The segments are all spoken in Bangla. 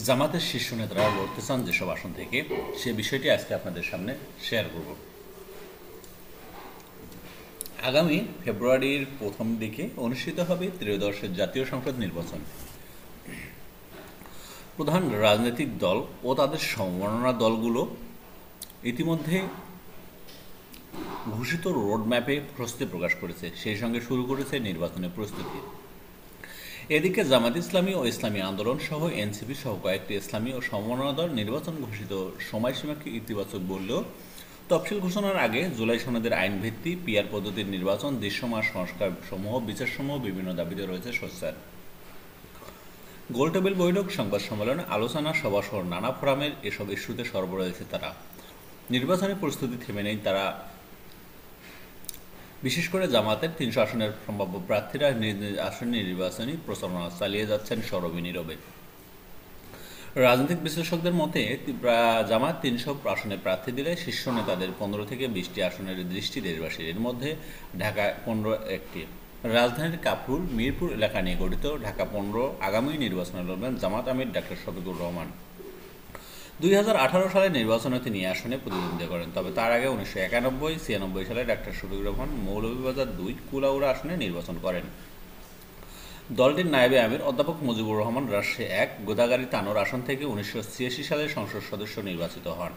জামাতের শীর্ষ নেতারা লড়তে চান যেসব আসন থেকে, সে বিষয়টি আজকে আপনাদের সামনে শেয়ার করব। আগামী ফেব্রুয়ারির প্রথম দিকে অনুষ্ঠিত হবে ত্রয়োদশ জাতীয় সংসদ নির্বাচন। প্রধান রাজনৈতিক দল ও তাদের সমমনা দলগুলো ইতিমধ্যে ঘোষিত রোডম্যাপে প্রস্তুতি প্রকাশ করেছে, সেই সঙ্গে শুরু করেছে নির্বাচনের প্রস্তুতি। এদিকে জামাত ইসলামী ও ইসলামী আন্দোলন সহ এনসিপি সহ কয়েকটি ইসলামী ও সমমনা দল নির্বাচন ঘোষিত সময়সীমাকে ইতিবাচক বললেও তফসিল ঘোষণার আগে জুলাই সনদের আইনভিত্তি পিআর পদ্ধতির নির্বাচন, দৃশ্যমান সংস্কার সমূহ, বিচারসমূহ বিভিন্ন দাবিতে রয়েছে সোচ্চার। গোলটেবিল বৈঠক, সংবাদ সম্মেলন, আলোচনা সভাসহ নানা ফোরামের এসব ইস্যুতে সরব রয়েছে তারা। নির্বাচনের প্রস্তুতি থেমে নেই তারা। বিশেষ করে জামাতের ৩০০ আসনের সম্ভাব্য প্রার্থীরা নিজ নিজ আসনে নির্বাচনী প্রচারণা চালিয়ে যাচ্ছেন সরবে নীরবে। রাজনৈতিক বিশ্লেষকদের মতে জামাত ৩০০ আসনে প্রার্থী দিলে শীর্ষ নেতাদের ১৫ থেকে ২০টি আসনের দৃষ্টি দেশবাসীর। এর মধ্যে ঢাকা ১৫ একটি। রাজধানীর কাফরুল, মিরপুর এলাকা নিয়ে গঠিত ঢাকা ১৫ আগামী নির্বাচনে লড়বেন জামাত আমির ডাক্তার শফিকুর রহমান। ২০১৮ সালে নির্বাচনে তিনি এই আসনে প্রতিদ্বন্দ্বিতা করেন, তবে তার আগে ১৯৯১-৯৬ সালে ডাক্তার শফিকুর রহমান মৌলভীবাজার ২ কুলাউড়া আসনে নির্বাচন করেন। দলটির নায়েবে আমির অধ্যাপক মুজিবুর রহমান রাজশাহী ১ গোদাগাড়ী তানোর আসন থেকে ১৯৮৬ সালে সংসদ সদস্য নির্বাচিত হন।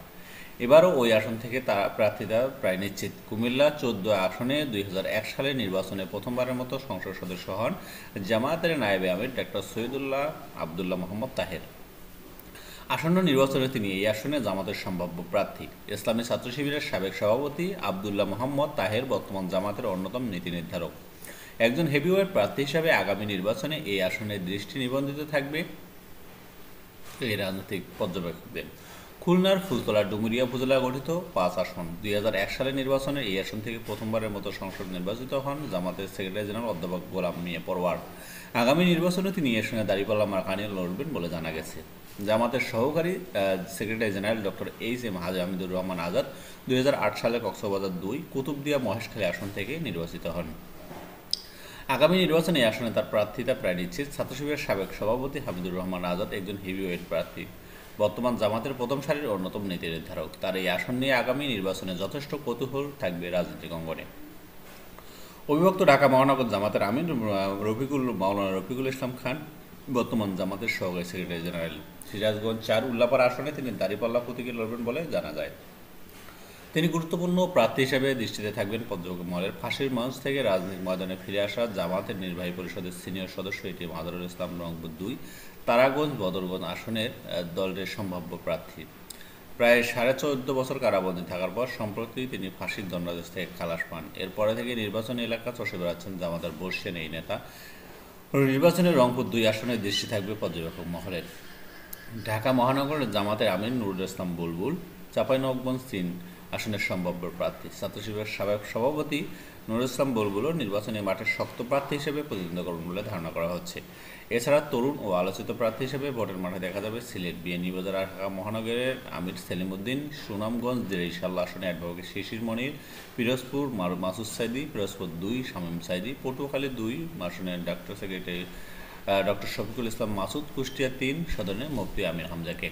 এবারও ওই আসন থেকে প্রার্থীতা প্রায় নিশ্চিত। কুমিল্লা ১৪ আসনে ২০০১ সালে নির্বাচনে প্রথমবারের মতো সংসদ সদস্য হন জামায়াতের নায়েবে আমির ডাক্তার সৈয়দুল্লাহ আবদুল্লাহ মোহাম্মদ তাহের। আসন্ন নির্বাচনে তিনি এই আসনে জামাতের সম্ভাব্য প্রার্থী। ইসলামী ছাত্র শিবিরের সাবেক সভাপতি আবদুল্লাহ মোহাম্মদ তাহের বর্তমান জামাতের অন্যতম নীতি নির্ধারক। একজন হেভিওয়েট প্রার্থী হিসাবে আগামী নির্বাচনে এই আসনে দৃষ্টি নিবন্ধিত থাকবে এই রাজনৈতিক পর্যবেক্ষকদের। খুলনার ফুলতলা ডুমুরিয়া উপজেলা গঠিত ৫ আসন। ২০০১ সালের নির্বাচনে এই আসন থেকে প্রথমবারের মতো সংসদ নির্বাচিত হন জামাতের সেক্রেটারি জেনারেল অধ্যাপক গোলাম মিয়া পরওয়ার। আগামী নির্বাচনে তিনি এর সঙ্গে দাঁড়িপাল্লা মার্কা নিয়ে লড়বেন বলে জানা গেছে। জামাতের সহকারী সেক্রেটারি জেনারেল ডক্টর এইচ.এম. হাজী হামিদুর রহমান আজাদ ২০০৮ সালে কক্সবাজার ২ কুতুবদিয়া মহেশখালী আসন থেকে নির্বাচিত হন। আগামী নির্বাচনে এই আসনে তার প্রার্থিতা প্রায় নিশ্চিত। ছাত্র শিবিরের সাবেক সভাপতি হামিদুর রহমান আজাদ একজন হেভিওয়েট প্রার্থী, বর্তমান জামাতের প্রথম সারির অন্যতম নীতি নির্ধারক। তার এই আসন নিয়ে আগামী নির্বাচনে যথেষ্ট কৌতূহল থাকবে রাজনৈতিক অঙ্গনে। অবিভক্ত ঢাকা মহানগর জামাতের আমির মাওলানা রফিকুল ইসলাম খান বর্তমান জামাতের সহকারী সেক্রেটারি জেনারেল। সিরাজগঞ্জ ৪ উল্লাপাড়া আসনে তিনি দাঁড়িপাল্লা প্রতীকে লড়বেন বলে জানা যায়। তিনি গুরুত্বপূর্ণ প্রার্থী হিসেবে দৃষ্টিতে থাকবেন পর্যবেক্ষক মহলের। ফাঁসির মঞ্চ থেকে রাজনৈতিক ময়দানে ফিরে আসা জামাতের নির্বাহী পরিষদের সিনিয়র সদস্য এটিএম আজহারুল ইসলাম রংপুর ২ তারাগঞ্জ বদরগঞ্জ আসনের দলের সম্ভাব্য প্রার্থী। প্রায় ১৪.৫ বছর কারাবন্দী থাকার পর সম্প্রতি তিনি ফাঁসির দণ্ডাদেশ থেকে খালাস পান। এরপরে থেকে নির্বাচনী এলাকা চষে বেড়াচ্ছেন জামাতের বর্ষেন এই নেতা। নির্বাচনে রংপুর ২ আসনে দৃষ্টি থাকবে পর্যবেক্ষক মহলের। ঢাকা মহানগরের জামাতের আমির নুরুল ইসলাম বুলবুল চাঁপাইনবাবগঞ্জ ৩ আসনের সম্ভাব্য প্রার্থী। ছাত্র শিবিরের সাবেক সভাপতি নুরুল ইসলাম বুলবুলও নির্বাচনী মাঠে শক্ত প্রার্থী হিসেবে প্রতিদ্বন্দ্বিতা করবেন বলে ধারণা করা হচ্ছে। এছাড়া তরুণ ও আলোচিত প্রার্থী হিসেবে ভোটের মাঠে দেখা যাবে সিলেট বিয়ানীবাজার ঢাকা মহানগরের আমির সেলিম উদ্দিন, সুনামগঞ্জ দেরিশাল্লা আসনে অ্যাডভোকেট শিশির মনির, পিরোজপুর মাসুদ সাইদি, পিরোজপুর ২ শামীম সাইদি, পটুয়াখালী ২ আসনের doctor secretary doctor Shafiqul Islam Masud, Kushtia ৩ সদনে মুফতি আমির হামজাকে।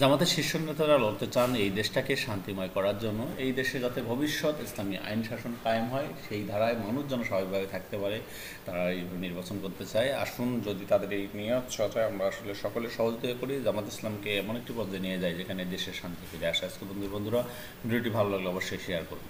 জামাতের শীর্ষ নেতারা লড়তে চান এই দেশটাকে শান্তিময় করার জন্য, এই দেশে যাতে ভবিষ্যৎ ইসলামী আইন শাসন কায়েম হয়, সেই ধারায় মানুষ যেন স্বাভাবিকভাবে থাকতে পারে, তারা এই নির্বাচন করতে চায়। আসুন, যদি তাদের এই নিয়ত সত্ত্বে আমরা আসলে সকলে সহযোগিতা করি, জামাত ইসলামকে এমন একটি পর্যায়ে নিয়ে যায় যেখানে দেশের শান্তি ফিরে আসে। আজকে বন্ধুরা, ভিডিওটি ভালো লাগলে অবশ্যই শেয়ার করুন।